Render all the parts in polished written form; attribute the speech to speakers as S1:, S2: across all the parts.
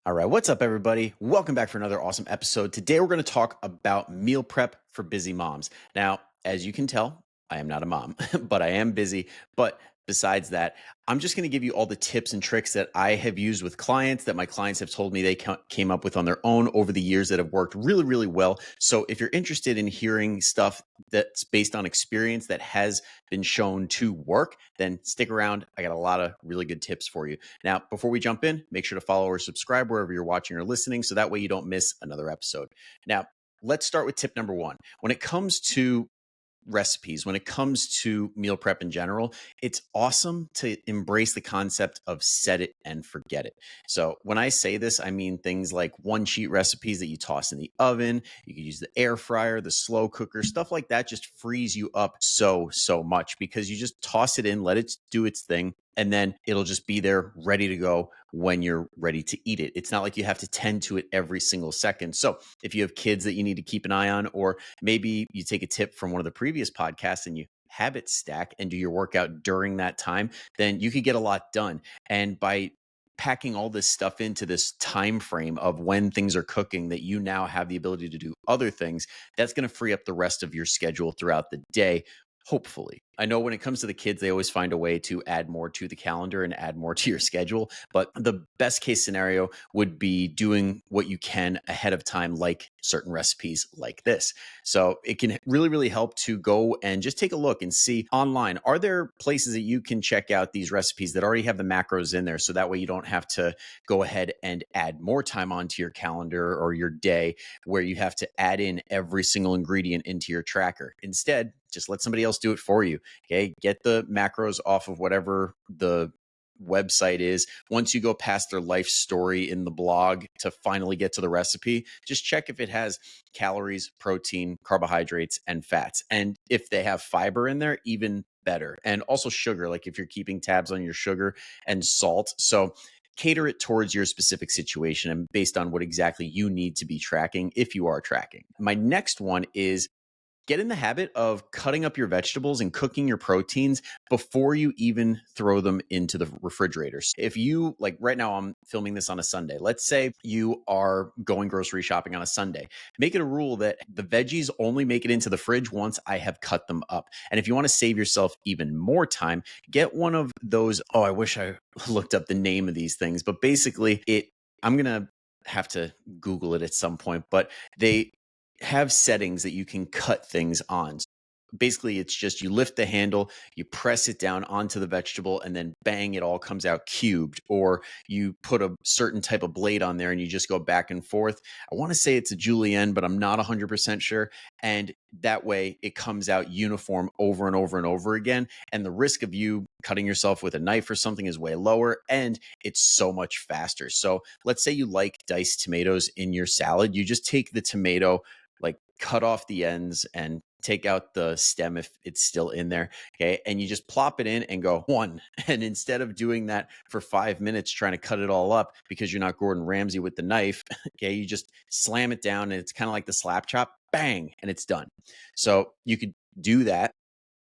S1: All right, what's up, everybody? Welcome back for another awesome episode. Today, we're going to talk about meal prep for busy moms. Now, as you can tell, I am not a mom, but I am busy. But besides that, I'm just going to give you all the tips and tricks that I have used with clients that my clients have told me they came up with on their own over the years that have worked really, really well. So, if you're interested in hearing stuff that's based on experience that has been shown to work, then stick around. I got a lot of really good tips for you. Now, before we jump in, make sure to follow or subscribe wherever you're watching or listening so that way you don't miss another episode. Now, let's start with tip number one. When it comes to recipes, when it comes to meal prep in general, it's awesome to embrace the concept of set it and forget it. So when I say this, I mean things like one sheet recipes that you toss in the oven. You can use the air fryer, the slow cooker, stuff like that just frees you up so much because you just toss it in, let it do its thing, and then it'll just be there ready to go when you're ready to eat it. It's not like you have to tend to it every single second. So if you have kids that you need to keep an eye on, or maybe you take a tip from one of the previous podcasts and you habit stack and do your workout during that time, then you could get a lot done. And by packing all this stuff into this time frame of when things are cooking that you now have the ability to do other things, that's going to free up the rest of your schedule throughout the day. Hopefully. I know when it comes to the kids, they always find a way to add more to the calendar and add more to your schedule. But the best case scenario would be doing what you can ahead of time, like certain recipes like this. So it can really, really help to go and just take a look and see online. Are there places that you can check out these recipes that already have the macros in there? So that way you don't have to go ahead and add more time onto your calendar or your day where you have to add in every single ingredient into your tracker. Instead, just let somebody else do it for you. Okay. Get the macros off of whatever the website is. Once you go past their life story in the blog to finally get to the recipe, just check if it has calories, protein, carbohydrates, and fats. And if they have fiber in there, even better. And also sugar, like if you're keeping tabs on your sugar and salt. So cater it towards your specific situation and based on what exactly you need to be tracking if you are tracking. My next one is get in the habit of cutting up your vegetables and cooking your proteins before you even throw them into the refrigerators. If you, like right now, I'm filming this on a Sunday. Let's say you are going grocery shopping on a Sunday. Make it a rule that the veggies only make it into the fridge once I have cut them up. And if you want to save yourself even more time, get one of those. Oh, I wish I looked up the name of these things, but basically, I'm going to have to Google it at some point, but they have settings that you can cut things on. Basically, it's just you lift the handle, you press it down onto the vegetable, and then bang, it all comes out cubed. Or you put a certain type of blade on there and you just go back and forth. I want to say it's a julienne, but I'm not 100% sure. And that way it comes out uniform over and over and over again. And the risk of you cutting yourself with a knife or something is way lower, and it's so much faster. So let's say you like diced tomatoes in your salad. You just take the tomato, like cut off the ends and take out the stem if it's still in there. Okay. And you just plop it in and go one. And instead of doing that for 5 minutes trying to cut it all up because you're not Gordon Ramsay with the knife, okay, you just slam it down and it's kind of like the slap chop, bang, and it's done. So you could do that.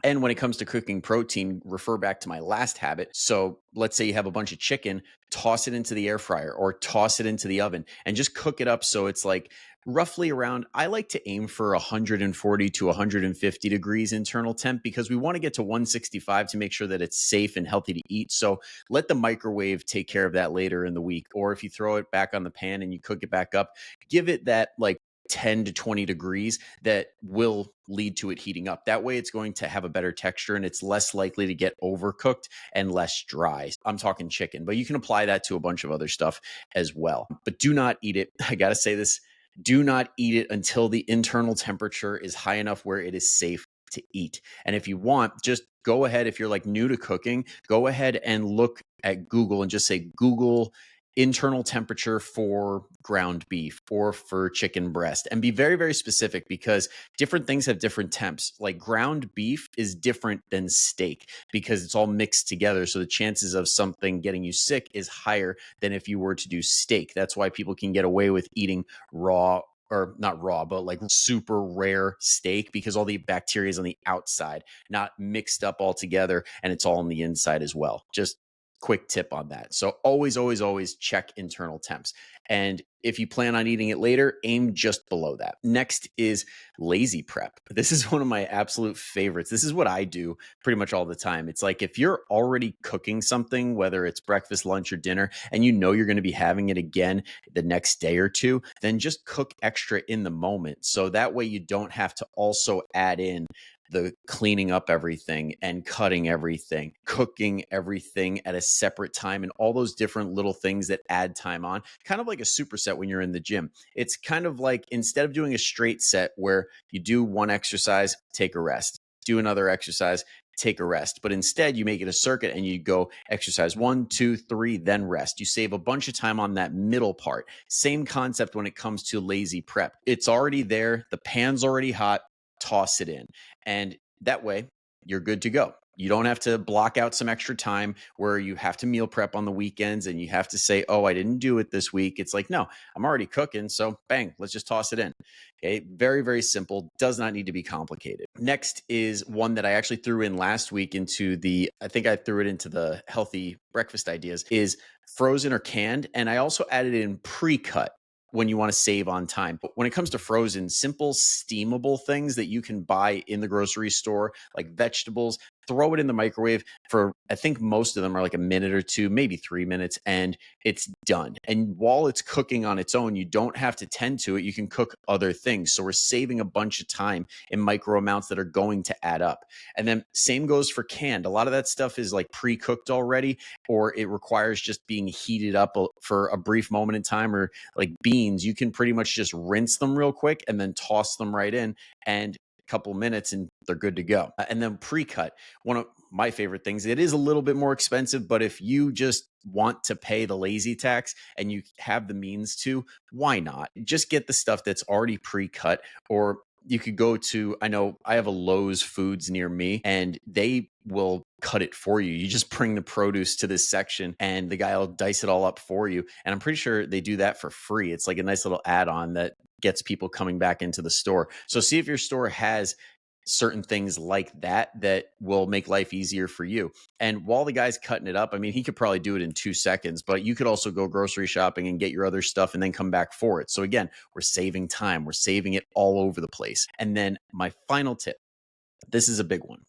S1: And when it comes to cooking protein, refer back to my last habit. So let's say you have a bunch of chicken, toss it into the air fryer or toss it into the oven and just cook it up. So it's like roughly around, I like to aim for 140 to 150 degrees internal temp because we want to get to 165 to make sure that it's safe and healthy to eat. So let the microwave take care of that later in the week. Or if you throw it back on the pan and you cook it back up, give it that like 10 to 20 degrees that will lead to it heating up. That way it's going to have a better texture and it's less likely to get overcooked and less dry. I'm talking chicken, but you can apply that to a bunch of other stuff as well. But do not eat it. I got to say this, do not eat it until the internal temperature is high enough where it is safe to eat. And if you want, just go ahead. If you're like new to cooking, go ahead and look at Google and just say Google internal temperature for ground beef or for chicken breast and be very, very specific because different things have different temps. Like ground beef is different than steak because it's all mixed together. So the chances of something getting you sick is higher than if you were to do steak. That's why people can get away with eating raw, or not raw, but like super rare steak because all the bacteria is on the outside, not mixed up all together. And it's all on the inside as well. Just quick tip on that. So always, always, always check internal temps. And if you plan on eating it later, aim just below that. Next is lazy prep. This is one of my absolute favorites. This is what I do pretty much all the time. It's like if you're already cooking something, whether it's breakfast, lunch, or dinner, and you know you're going to be having it again the next day or two, then just cook extra in the moment. So that way you don't have to also add in the cleaning up everything and cutting everything, cooking everything at a separate time, and all those different little things that add time on, kind of like a superset when you're in the gym. It's kind of like instead of doing a straight set where you do one exercise, take a rest, do another exercise, take a rest. But instead, you make it a circuit and you go exercise 1, 2, 3, then rest. You save a bunch of time on that middle part. Same concept when it comes to lazy prep. It's already there, the pan's already hot, toss it in. And that way, you're good to go. You don't have to block out some extra time where you have to meal prep on the weekends and you have to say, oh, I didn't do it this week. It's like, no, I'm already cooking. So bang, let's just toss it in. Okay. Very, very simple. Does not need to be complicated. Next is one that I actually threw in last week I think I threw it into the healthy breakfast ideas, is frozen or canned. And I also added in pre-cut when you want to save on time. But when it comes to frozen, simple steamable things that you can buy in the grocery store, like vegetables, throw it in the microwave for, I think most of them are like a minute or two, maybe 3 minutes, and it's done. And while it's cooking on its own, you don't have to tend to it. You can cook other things. So we're saving a bunch of time in micro amounts that are going to add up. And then same goes for canned. A lot of that stuff is like pre-cooked already, or it requires just being heated up for a brief moment in time, or like beans, you can pretty much just rinse them real quick and then toss them right in, and a couple minutes and they're good to go. And then pre-cut, one of my favorite things. It is a little bit more expensive, but if you just want to pay the lazy tax and you have the means to, why not? Just get the stuff that's already pre-cut. Or you could go to, I know I have a Lowe's Foods near me and they will cut it for you. You just bring the produce to this section and the guy will dice it all up for you. And I'm pretty sure they do that for free. It's like a nice little add-on that gets people coming back into the store. So see if your store has certain things like that that will make life easier for you. And while the guy's cutting it up, I mean, he could probably do it in 2 seconds, but you could also go grocery shopping and get your other stuff and then come back for it. So again, we're saving time. We're saving it all over the place. And then my final tip, this is a big one.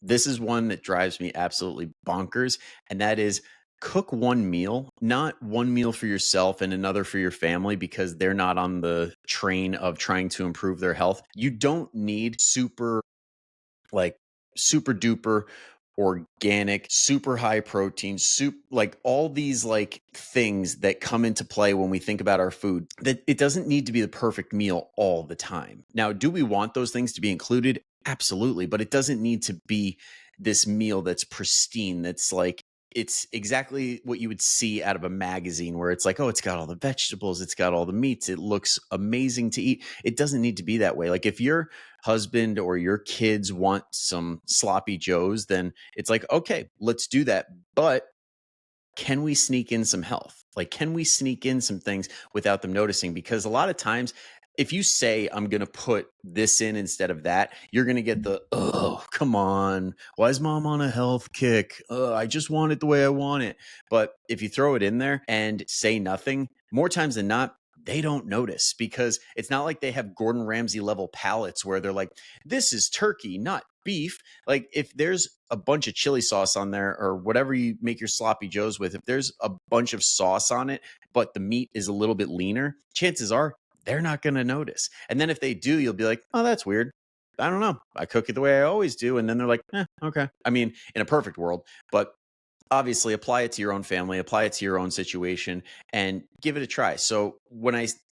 S1: This is one that drives me absolutely bonkers. And that is cook one meal, not one meal for yourself and another for your family because they're not on the train of trying to improve their health. You don't need like super duper organic, super high protein, soup, like all these like things that come into play when we think about our food. That it doesn't need to be the perfect meal all the time. Now, do we want those things to be included? Absolutely, but it doesn't need to be this meal that's pristine, that's like it's exactly what you would see out of a magazine where it's like, oh, it's got all the vegetables, it's got all the meats, it looks amazing to eat. It doesn't need to be that way. Like if your husband or your kids want some sloppy joes, then it's like, okay, let's do that. But can we sneak in some health? Like, can we sneak in some things without them noticing? Because a lot of times, if you say, I'm going to put this in instead of that, you're going to get the, oh, come on. Why is mom on a health kick? I just want it the way I want it. But if you throw it in there and say nothing, more times than not, they don't notice because it's not like they have Gordon Ramsay level palates where they're like, this is turkey, not beef. Like if there's a bunch of chili sauce on there or whatever you make your sloppy joes with, if there's a bunch of sauce on it, but the meat is a little bit leaner, chances are they're not going to notice. And then if they do, you'll be like, oh, that's weird. I don't know. I cook it the way I always do. And then they're like, okay. I mean, in a perfect world, but obviously apply it to your own family, apply it to your own situation and give it a try. So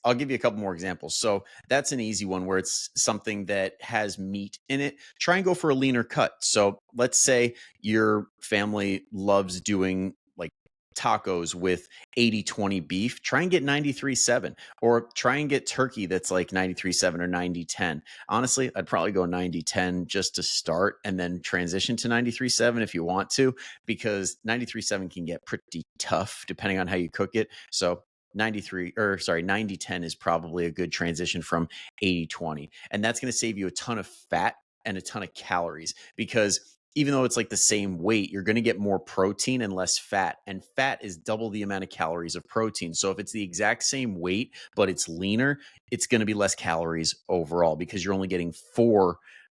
S1: I'll give you a couple more examples. So that's an easy one where it's something that has meat in it. Try and go for a leaner cut. So let's say your family loves doing like tacos with 80-20 beef. Try and get 93-7 or try and get turkey that's like 93-7 or 90-10. Honestly, I'd probably go 90-10 just to start and then transition to 93-7 if you want to, because 93-7 can get pretty tough depending on how you cook it. So 90-10 is probably a good transition from 80-20. And that's going to save you a ton of fat and a ton of calories because even though it's like the same weight, you're going to get more protein and less fat. And fat is double the amount of calories of protein. So if it's the exact same weight, but it's leaner, it's going to be less calories overall because you're only getting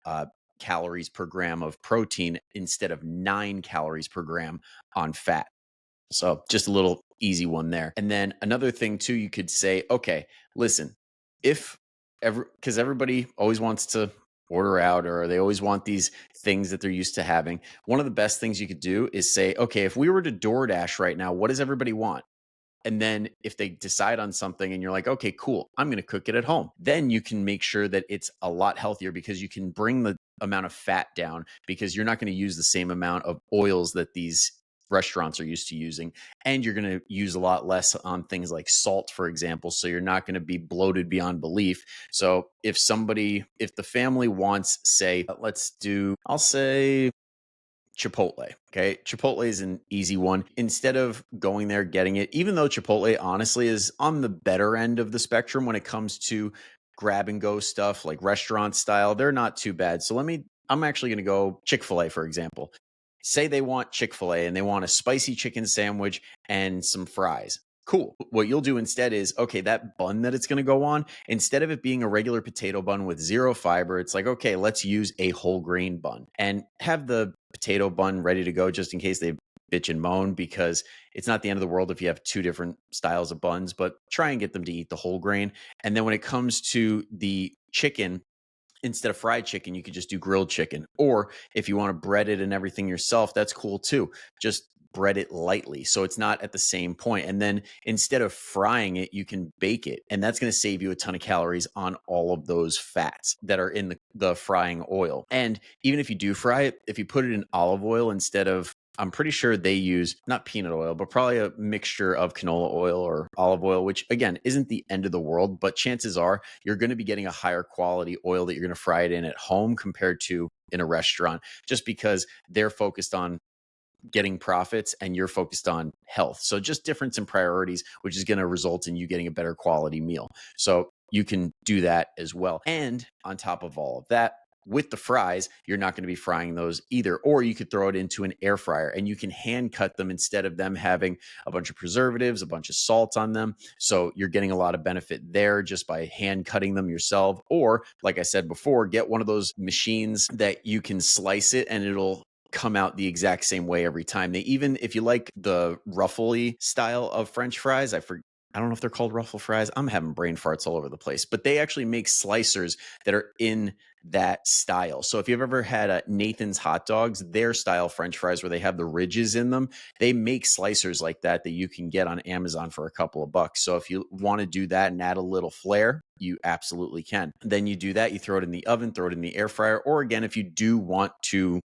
S1: uh, calories per gram of protein instead of 9 calories per gram on fat. So just a little easy one there. And then another thing too, you could say, okay, listen, if because everybody always wants to order out or they always want these things that they're used to having. One of the best things you could do is say, okay, if we were to DoorDash right now, what does everybody want? And then if they decide on something and you're like, okay, cool, I'm going to cook it at home, then you can make sure that it's a lot healthier because you can bring the amount of fat down because you're not going to use the same amount of oils that these restaurants are used to using. And you're going to use a lot less on things like salt, for example. So you're not going to be bloated beyond belief. So if the family wants, say, I'll say Chipotle. Okay. Chipotle is an easy one. Instead of going there, getting it, even though Chipotle honestly is on the better end of the spectrum when it comes to grab and go stuff like restaurant style, they're not too bad. So I'm actually going to go Chick-fil-A, for example. Say they want Chick-fil-A and they want a spicy chicken sandwich and some fries. Cool. What you'll do instead is, okay, that bun that it's going to go on, instead of it being a regular potato bun with zero fiber, it's like, okay, let's use a whole grain bun and have the potato bun ready to go just in case they bitch and moan, because it's not the end of the world if you have two different styles of buns, but try and get them to eat the whole grain. And then when it comes to the chicken, instead of fried chicken, you could just do grilled chicken. Or if you want to bread it and everything yourself, that's cool too. Just bread it lightly so it's not at the same point. And then instead of frying it, you can bake it. And that's going to save you a ton of calories on all of those fats that are in the frying oil. And even if you do fry it, if you put it in olive oil instead of, I'm pretty sure they use not peanut oil, but probably a mixture of canola oil or olive oil, which again isn't the end of the world, but chances are you're going to be getting a higher quality oil that you're going to fry it in at home compared to in a restaurant, just because they're focused on getting profits and you're focused on health. So just difference in priorities, which is going to result in you getting a better quality meal. So you can do that as well. And on top of all of that, with the fries, you're not going to be frying those either. Or you could throw it into an air fryer and you can hand cut them instead of them having a bunch of preservatives, a bunch of salt on them. So you're getting a lot of benefit there just by hand cutting them yourself. Or like I said before, get one of those machines that you can slice it and it'll come out the exact same way every time. They even, if you like the ruffly style of French fries, I don't know if they're called ruffle fries. I'm having brain farts all over the place, but they actually make slicers that are in that style. So if you've ever had a Nathan's hot dogs, their style French fries where they have the ridges in them, they make slicers like that that you can get on Amazon for a couple of bucks. So if you want to do that and add a little flair, you absolutely can. Then you do that, you throw it in the oven, throw it in the air fryer, or again, if you do want to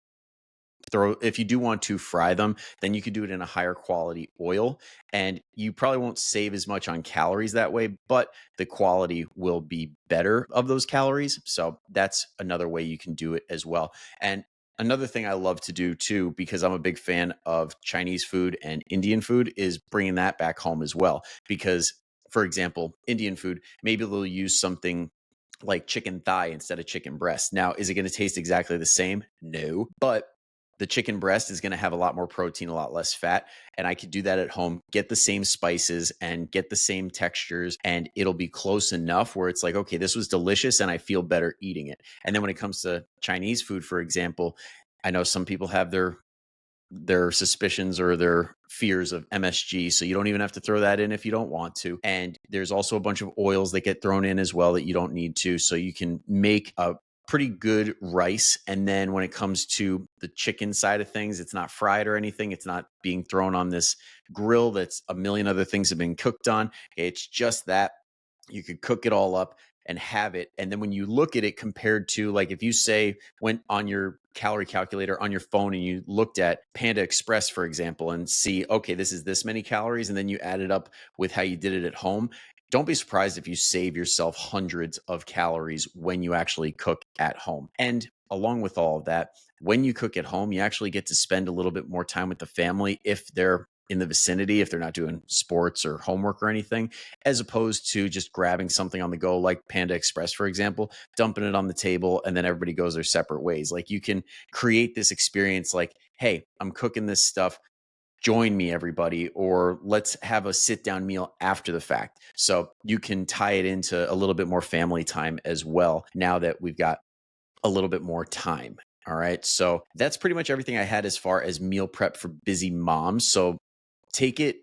S1: fry them, then you could do it in a higher quality oil and you probably won't save as much on calories that way, but the quality will be better of those calories. So that's another way you can do it as well. And another thing I love to do too, because I'm a big fan of Chinese food and Indian food, is bringing that back home as well. Because for example, Indian food, maybe they'll use something like chicken thigh instead of chicken breast. Now, is it going to taste exactly the same? No, but the chicken breast is going to have a lot more protein, a lot less fat. And I could do that at home, get the same spices and get the same textures. And it'll be close enough where it's like, okay, this was delicious and I feel better eating it. And then when it comes to Chinese food, for example, I know some people have their suspicions or their fears of MSG. So you don't even have to throw that in if you don't want to. And there's also a bunch of oils that get thrown in as well that you don't need to. So you can make a pretty good rice. And then when it comes to the chicken side of things, it's not fried or anything. It's not being thrown on this grill that's a million other things have been cooked on. It's just that you could cook it all up and have it. And then when you look at it compared to, like, if you say went on your calorie calculator on your phone and you looked at Panda Express, for example, and see, okay, this is this many calories, and then you add it up with how you did it at home, don't be surprised if you save yourself hundreds of calories when you actually cook at home. And along with all of that, when you cook at home, you actually get to spend a little bit more time with the family if they're in the vicinity if they're not doing sports or homework or anything, as opposed to just grabbing something on the go like Panda Express, for example, dumping it on the table, and then everybody goes their separate ways. Like you can create this experience like, hey, I'm cooking this stuff, join me everybody, or let's have a sit down meal after the fact. So you can tie it into a little bit more family time as well now that we've got a little bit more time. All right, so that's pretty much everything I had as far as meal prep for busy moms. So take it,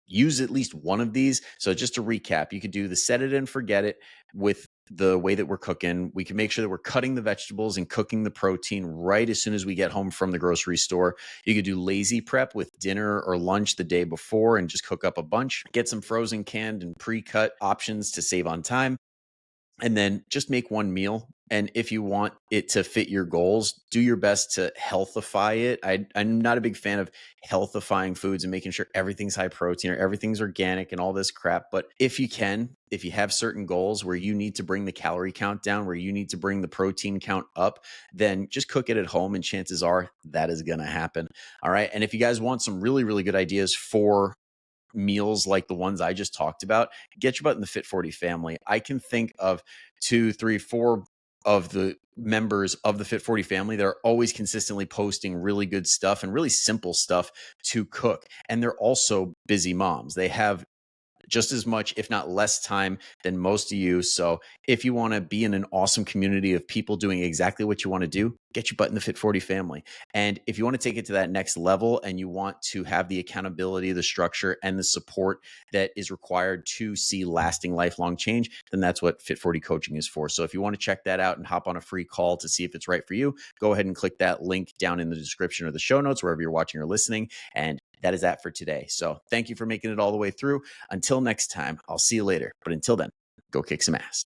S1: use at least one of these. So just to recap, you could do the set it and forget it with the way that we're cooking. We can make sure that we're cutting the vegetables and cooking the protein right as soon as we get home from the grocery store. You could do lazy prep with dinner or lunch the day before and just cook up a bunch. Get some frozen, canned, and pre-cut options to save on time. And then just make one meal. And if you want it to fit your goals, do your best to healthify it. I'm not a big fan of healthifying foods and making sure everything's high protein or everything's organic and all this crap. But if you can, if you have certain goals where you need to bring the calorie count down, where you need to bring the protein count up, then just cook it at home. And chances are that is going to happen. All right. And if you guys want some really, really good ideas for meals like the ones I just talked about, get your butt in the Fit 40 family. I can think of 2, 3, 4 of the members of the Fit 40 family that are always consistently posting really good stuff and really simple stuff to cook. And they're also busy moms. They have just as much, if not less time than most of you. So if you want to be in an awesome community of people doing exactly what you want to do, get your butt in the Fit 40 family. And if you want to take it to that next level and you want to have the accountability, the structure, and the support that is required to see lasting, lifelong change, then that's what Fit 40 coaching is for. So if you want to check that out and hop on a free call to see if it's right for you, go ahead and click that link down in the description or the show notes, wherever you're watching or listening. And that is that for today. So thank you for making it all the way through. Until next time, I'll see you later. But until then, go kick some ass.